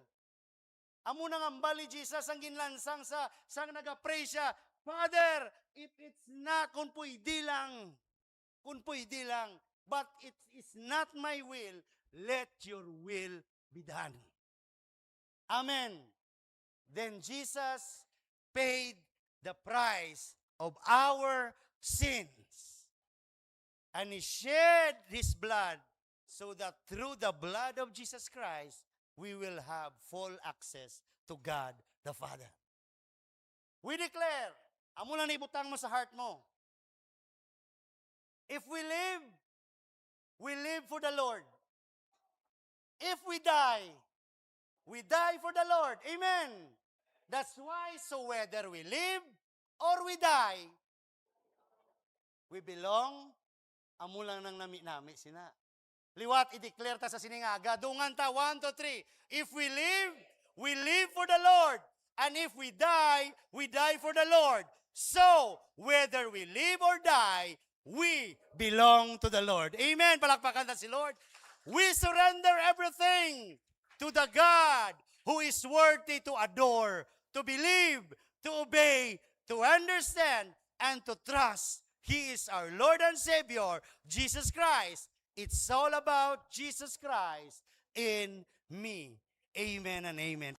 Speaker 1: Amo nang ambal ni Jesus ang ginlansang sang nagapray siya. Father, if it's not, kung pwede lang, but it is not my will, let your will be done. Amen. Then Jesus paid the price of our sins. And He shed His blood so that through the blood of Jesus Christ, we will have full access to God the Father. We declare, amo lang ibutang mo sa heart mo, if we live we live for the Lord. If we die for the Lord. Amen. That's why, so whether we live or we die, we belong, amo lang nang nami-nami sina. Liwat, i-declare ta sa siningaga. Dungan ta, 1, 2, 3. If we live for the Lord. And if we die for the Lord. So, whether we live or die, we belong to the Lord. Amen. Palakpakan ta si Lord. We surrender everything to the God who is worthy to adore, to believe, to obey, to understand, and to trust. He is our Lord and Savior, Jesus Christ. It's all about Jesus Christ in me. Amen and amen.